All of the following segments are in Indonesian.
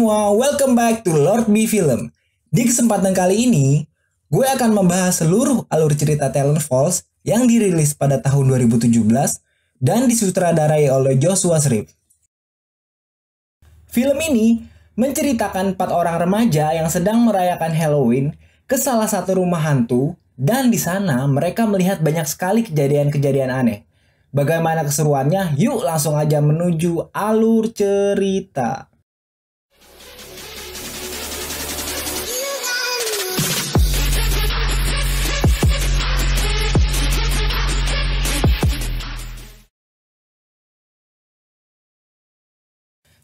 semua, welcome back to Lord B Film. Di kesempatan kali ini, gue akan membahas seluruh alur cerita Talent Falls yang dirilis pada tahun 2017 dan disutradarai oleh Joshua Shreve. Film ini menceritakan 4 orang remaja yang sedang merayakan Halloween ke salah satu rumah hantu, dan di sana mereka melihat banyak sekali kejadian-kejadian aneh. Bagaimana keseruannya? Yuk langsung aja menuju alur cerita.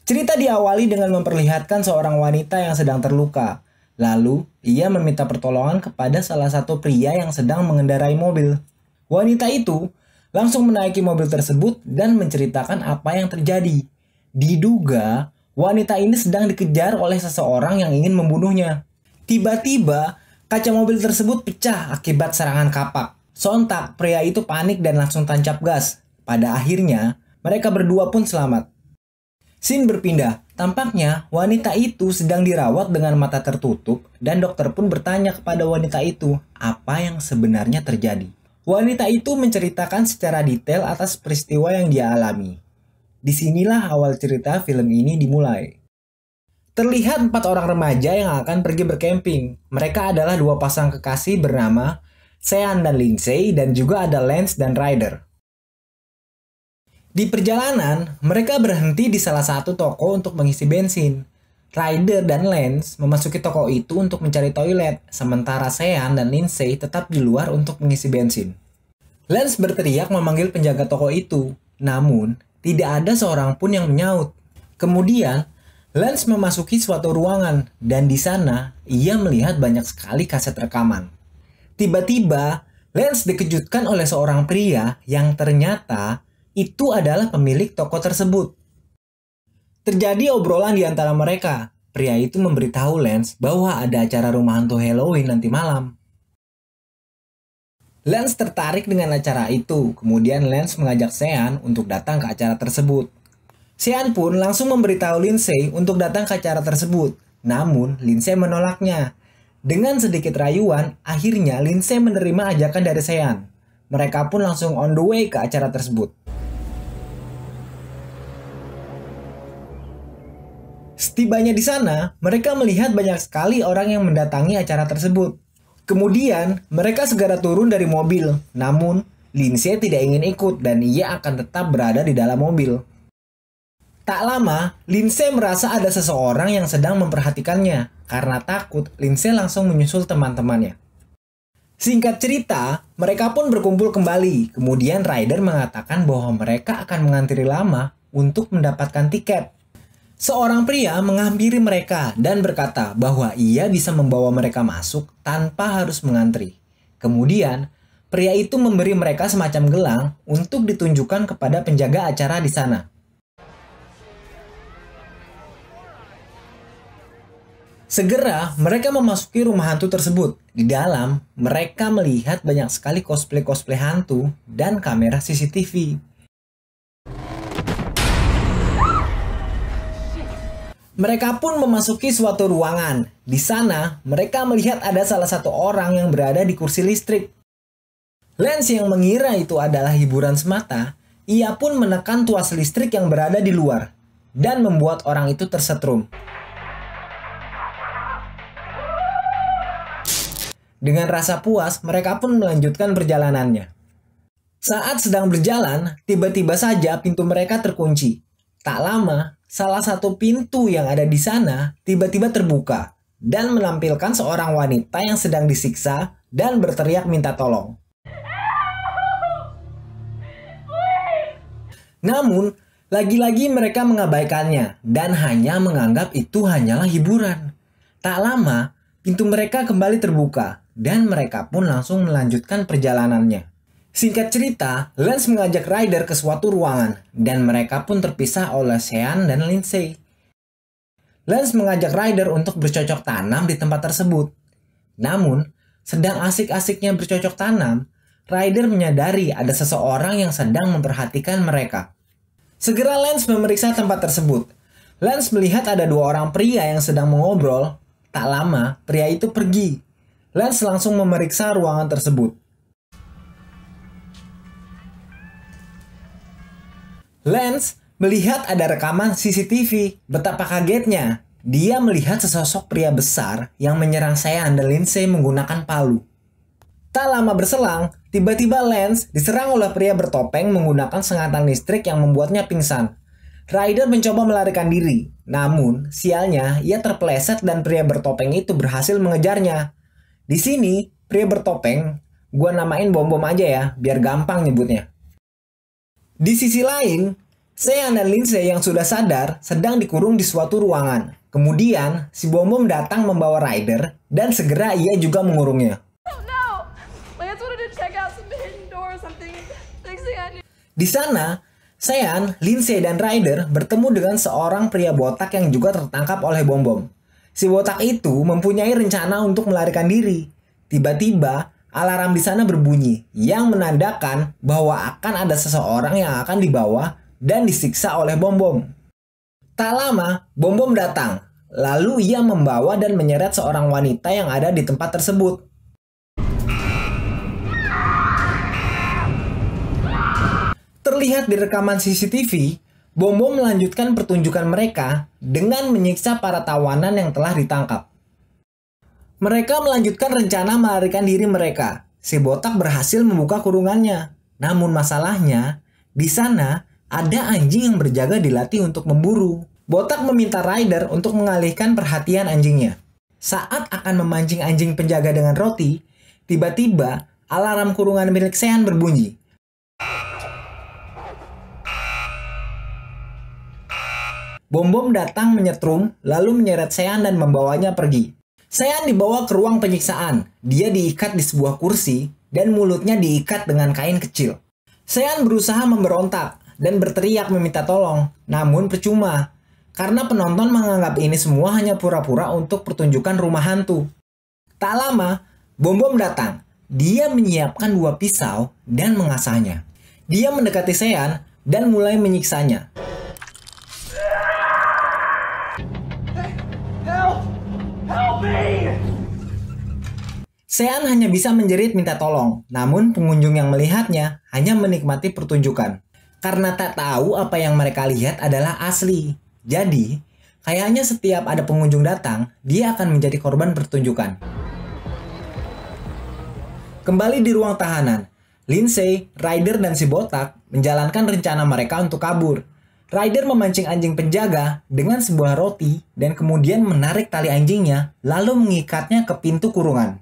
Cerita diawali dengan memperlihatkan seorang wanita yang sedang terluka. Lalu, ia meminta pertolongan kepada salah satu pria yang sedang mengendarai mobil. Wanita itu langsung menaiki mobil tersebut dan menceritakan apa yang terjadi. Diduga, wanita ini sedang dikejar oleh seseorang yang ingin membunuhnya. Tiba-tiba, kaca mobil tersebut pecah akibat serangan kapak. Sontak, pria itu panik dan langsung tancap gas. Pada akhirnya, mereka berdua pun selamat. Scene berpindah. Tampaknya wanita itu sedang dirawat dengan mata tertutup dan dokter pun bertanya kepada wanita itu apa yang sebenarnya terjadi. Wanita itu menceritakan secara detail atas peristiwa yang dia alami. Disinilah awal cerita film ini dimulai. Terlihat 4 orang remaja yang akan pergi berkemping. Mereka adalah 2 pasang kekasih bernama Sean dan Lindsay, dan juga ada Lance dan Ryder. Di perjalanan, mereka berhenti di salah satu toko untuk mengisi bensin. Ryder dan Lance memasuki toko itu untuk mencari toilet, sementara Sean dan Lindsay tetap di luar untuk mengisi bensin. Lance berteriak memanggil penjaga toko itu, namun tidak ada seorang pun yang menyaut. Kemudian, Lance memasuki suatu ruangan, dan di sana ia melihat banyak sekali kaset rekaman. Tiba-tiba, Lance dikejutkan oleh seorang pria yang ternyata itu adalah pemilik toko tersebut. Terjadi obrolan di antara mereka. Pria itu memberitahu Lance bahwa ada acara rumah hantu Halloween nanti malam. Lance tertarik dengan acara itu. Kemudian Lance mengajak Sean untuk datang ke acara tersebut. Sean pun langsung memberitahu Lindsay untuk datang ke acara tersebut. Namun Lindsay menolaknya. Dengan sedikit rayuan, akhirnya Lindsay menerima ajakan dari Sean. Mereka pun langsung on the way ke acara tersebut. Setibanya di sana, mereka melihat banyak sekali orang yang mendatangi acara tersebut. Kemudian, mereka segera turun dari mobil. Namun, Lindsay tidak ingin ikut dan ia akan tetap berada di dalam mobil. Tak lama, Lindsay merasa ada seseorang yang sedang memperhatikannya. Karena takut, Lindsay langsung menyusul teman-temannya. Singkat cerita, mereka pun berkumpul kembali. Kemudian Ryder mengatakan bahwa mereka akan mengantri lama untuk mendapatkan tiket. Seorang pria menghampiri mereka dan berkata bahwa ia bisa membawa mereka masuk tanpa harus mengantri. Kemudian, pria itu memberi mereka semacam gelang untuk ditunjukkan kepada penjaga acara di sana. Segera, mereka memasuki rumah hantu tersebut. Di dalam, mereka melihat banyak sekali cosplay-cosplay hantu dan kamera CCTV. Mereka pun memasuki suatu ruangan. Di sana, mereka melihat ada salah satu orang yang berada di kursi listrik. Lance yang mengira itu adalah hiburan semata, ia pun menekan tuas listrik yang berada di luar dan membuat orang itu tersetrum. Dengan rasa puas, mereka pun melanjutkan perjalanannya. Saat sedang berjalan, tiba-tiba saja pintu mereka terkunci. Tak lama, salah satu pintu yang ada di sana tiba-tiba terbuka dan menampilkan seorang wanita yang sedang disiksa dan berteriak minta tolong. Namun, lagi-lagi mereka mengabaikannya dan hanya menganggap itu hanyalah hiburan. Tak lama, pintu mereka kembali terbuka dan mereka pun langsung melanjutkan perjalanannya. Singkat cerita, Lance mengajak Ryder ke suatu ruangan dan mereka pun terpisah oleh Sean dan Lindsay. Lance mengajak Ryder untuk bercocok tanam di tempat tersebut. Namun, sedang asik-asiknya bercocok tanam, Ryder menyadari ada seseorang yang sedang memperhatikan mereka. Segera Lance memeriksa tempat tersebut. Lance melihat ada dua orang pria yang sedang mengobrol. Tak lama, pria itu pergi. Lance langsung memeriksa ruangan tersebut. Lance melihat ada rekaman CCTV. Betapa kagetnya. Dia melihat sesosok pria besar yang menyerang Sean dan Lindsay menggunakan palu. Tak lama berselang, tiba-tiba Lance diserang oleh pria bertopeng menggunakan sengatan listrik yang membuatnya pingsan. Ryder mencoba melarikan diri, namun sialnya ia terpeleset dan pria bertopeng itu berhasil mengejarnya. Di sini, pria bertopeng, gua namain Bom-Bom aja ya, biar gampang nyebutnya. Di sisi lain, Sean dan Lindsay yang sudah sadar sedang dikurung di suatu ruangan. Kemudian, si Bom-Bom datang membawa Ryder dan segera ia juga mengurungnya. Di sana, Sean, Lindsay, dan Ryder bertemu dengan seorang pria botak yang juga tertangkap oleh Bom-Bom. Si botak itu mempunyai rencana untuk melarikan diri. Tiba-tiba, alarm di sana berbunyi yang menandakan bahwa akan ada seseorang yang akan dibawa dan disiksa oleh Bom-Bom. Tak lama, Bom-Bom datang. Lalu ia membawa dan menyeret seorang wanita yang ada di tempat tersebut. Terlihat di rekaman CCTV, Bom-Bom melanjutkan pertunjukan mereka dengan menyiksa para tawanan yang telah ditangkap. Mereka melanjutkan rencana melarikan diri mereka. Si botak berhasil membuka kurungannya. Namun masalahnya, di sana ada anjing yang berjaga dilatih untuk memburu. Botak meminta Ryder untuk mengalihkan perhatian anjingnya. Saat akan memancing anjing penjaga dengan roti, tiba-tiba alarm kurungan milik Sean berbunyi. Bom-Bom datang menyetrum, lalu menyeret Sean dan membawanya pergi. Sean dibawa ke ruang penyiksaan. Dia diikat di sebuah kursi dan mulutnya diikat dengan kain kecil. Sean berusaha memberontak dan berteriak meminta tolong, namun percuma. Karena penonton menganggap ini semua hanya pura-pura untuk pertunjukan rumah hantu. Tak lama, Bom-Bom datang. Dia menyiapkan dua pisau dan mengasahnya. Dia mendekati Sean dan mulai menyiksanya. Sean hanya bisa menjerit minta tolong, namun pengunjung yang melihatnya hanya menikmati pertunjukan. Karena tak tahu apa yang mereka lihat adalah asli. Jadi, kayaknya setiap ada pengunjung datang, dia akan menjadi korban pertunjukan. Kembali di ruang tahanan, Lindsay, Ryder, dan si botak menjalankan rencana mereka untuk kabur. Ryder memancing anjing penjaga dengan sebuah roti dan kemudian menarik tali anjingnya lalu mengikatnya ke pintu kurungan.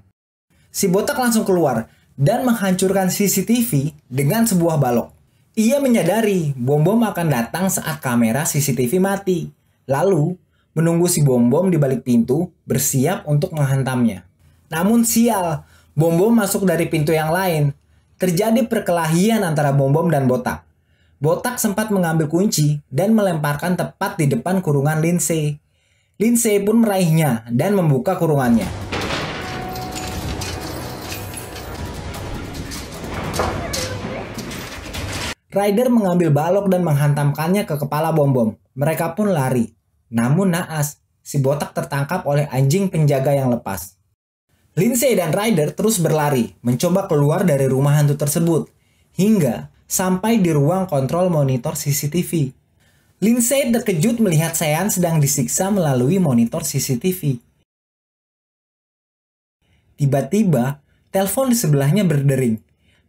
Si botak langsung keluar dan menghancurkan CCTV dengan sebuah balok. Ia menyadari Bom-Bom akan datang saat kamera CCTV mati. Lalu, menunggu si Bom-Bom di balik pintu bersiap untuk menghantamnya. Namun sial, Bom-Bom masuk dari pintu yang lain. Terjadi perkelahian antara Bom-Bom dan botak. Botak sempat mengambil kunci dan melemparkan tepat di depan kurungan Lindsay. Lindsay pun meraihnya dan membuka kurungannya. Ryder mengambil balok dan menghantamkannya ke kepala Bom-Bom. Mereka pun lari. Namun naas, si botak tertangkap oleh anjing penjaga yang lepas. Lindsay dan Ryder terus berlari, mencoba keluar dari rumah hantu tersebut, hingga sampai di ruang kontrol monitor CCTV. Lindsay terkejut melihat Sean sedang disiksa melalui monitor CCTV. Tiba-tiba, telepon di sebelahnya berdering.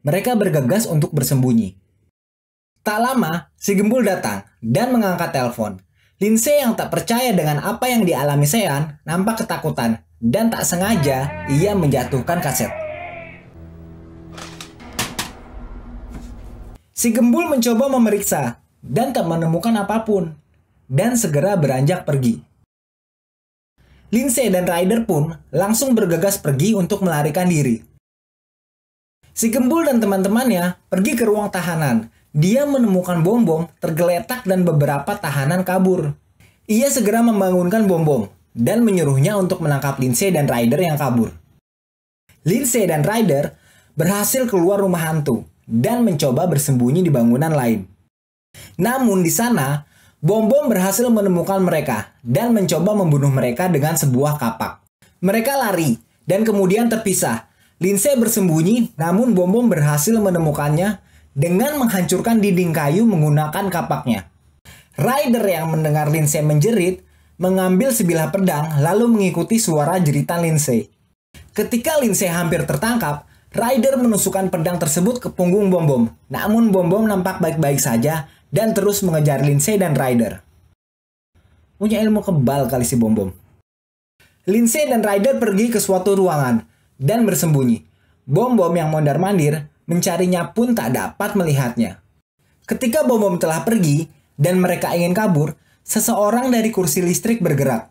Mereka bergegas untuk bersembunyi. Tak lama, si gembul datang dan mengangkat telepon. Lindsay yang tak percaya dengan apa yang dialami Sean nampak ketakutan dan tak sengaja ia menjatuhkan kaset. Si gembul mencoba memeriksa dan tak menemukan apapun dan segera beranjak pergi. Lindsay dan Ryder pun langsung bergegas pergi untuk melarikan diri. Si gembul dan teman-temannya pergi ke ruang tahanan. Dia menemukan Bom-Bom tergeletak dan beberapa tahanan kabur. Ia segera membangunkan Bom-Bom dan menyuruhnya untuk menangkap Lindsay dan Ryder yang kabur. Lindsay dan Ryder berhasil keluar rumah hantu dan mencoba bersembunyi di bangunan lain. Namun di sana, Bom Bom berhasil menemukan mereka dan mencoba membunuh mereka dengan sebuah kapak. Mereka lari dan kemudian terpisah. Lindsay bersembunyi, namun Bom Bom berhasil menemukannya dengan menghancurkan dinding kayu menggunakan kapaknya. Ryder yang mendengar Lindsay menjerit, mengambil sebilah pedang lalu mengikuti suara jeritan Lindsay. Ketika Lindsay hampir tertangkap, Ryder menusukkan pedang tersebut ke punggung Bom Bom. Namun Bom Bom nampak baik-baik saja dan terus mengejar Lindsay dan Ryder. Punya ilmu kebal kali si Bom Bom. Lindsay dan Ryder pergi ke suatu ruangan dan bersembunyi. Bom Bom yang mondar-mandir mencarinya pun tak dapat melihatnya. Ketika Bom Bom telah pergi dan mereka ingin kabur, seseorang dari kursi listrik bergerak.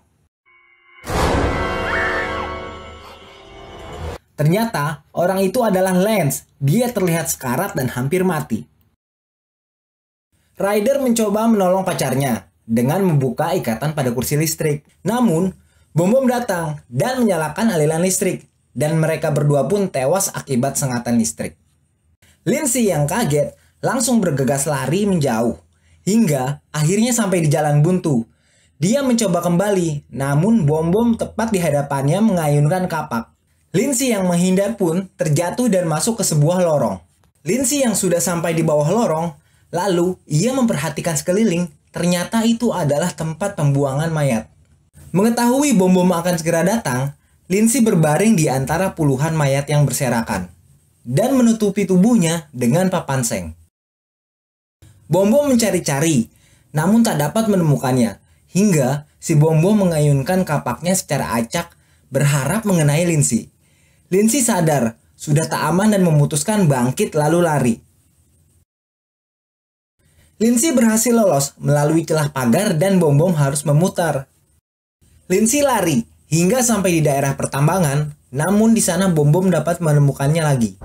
Ternyata orang itu adalah Lance. Dia terlihat sekarat dan hampir mati. Ryder mencoba menolong pacarnya dengan membuka ikatan pada kursi listrik. Namun, Bom Bom datang dan menyalakan aliran listrik, dan mereka berdua pun tewas akibat sengatan listrik. Lindsay yang kaget langsung bergegas lari menjauh, hingga akhirnya sampai di jalan buntu. Dia mencoba kembali, namun Bom Bom tepat di hadapannya mengayunkan kapak. Lindsay yang menghindar pun terjatuh dan masuk ke sebuah lorong. Lindsay yang sudah sampai di bawah lorong, lalu ia memperhatikan sekeliling, ternyata itu adalah tempat pembuangan mayat. Mengetahui Bom Bom akan segera datang, Lindsay berbaring di antara puluhan mayat yang berserakan dan menutupi tubuhnya dengan papan seng. Bom Bom mencari-cari, namun tak dapat menemukannya, hingga si Bom Bom mengayunkan kapaknya secara acak berharap mengenai Lindsay. Lindsay sadar, sudah tak aman dan memutuskan bangkit lalu lari. Lindsay berhasil lolos melalui celah pagar dan Bom Bom harus memutar. Lindsay lari hingga sampai di daerah pertambangan, namun di sana Bom Bom dapat menemukannya lagi.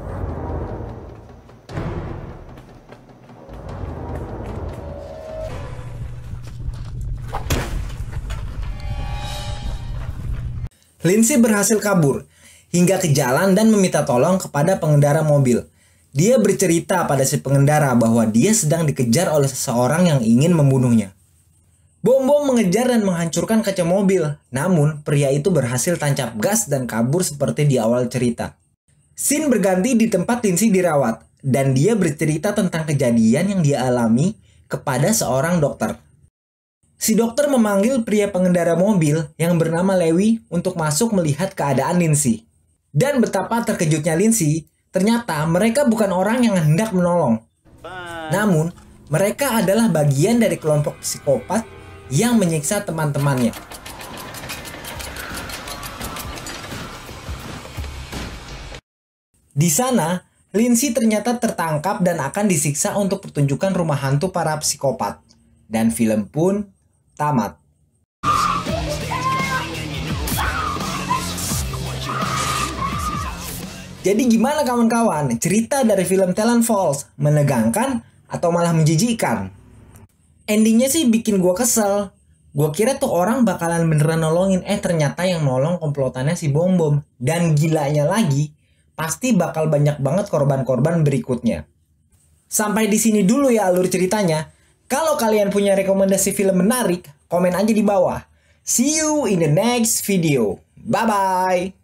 Lindsay berhasil kabur hingga ke jalan dan meminta tolong kepada pengendara mobil. Dia bercerita pada si pengendara bahwa dia sedang dikejar oleh seseorang yang ingin membunuhnya. Bom Bom mengejar dan menghancurkan kaca mobil, namun pria itu berhasil tancap gas dan kabur seperti di awal cerita. Scene berganti di tempat Lindsay dirawat, dan dia bercerita tentang kejadian yang dia alami kepada seorang dokter. Si dokter memanggil pria pengendara mobil yang bernama Lewi untuk masuk melihat keadaan Lindsay. Dan betapa terkejutnya Lindsay, ternyata mereka bukan orang yang hendak menolong. Namun, mereka adalah bagian dari kelompok psikopat yang menyiksa teman-temannya. Di sana, Lindsay ternyata tertangkap dan akan disiksa untuk pertunjukan rumah hantu para psikopat. Dan film pun tamat. Jadi gimana kawan-kawan? Cerita dari film Talon Falls menegangkan atau malah menjijikkan? Endingnya sih bikin gue kesel. Gue kira tuh orang bakalan beneran nolongin, ternyata yang nolong komplotannya si Bom Bom. Dan gilanya lagi, pasti bakal banyak banget korban-korban berikutnya. Sampai di sini dulu ya alur ceritanya. Kalau kalian punya rekomendasi film menarik, komen aja di bawah. See you in the next video. Bye-bye.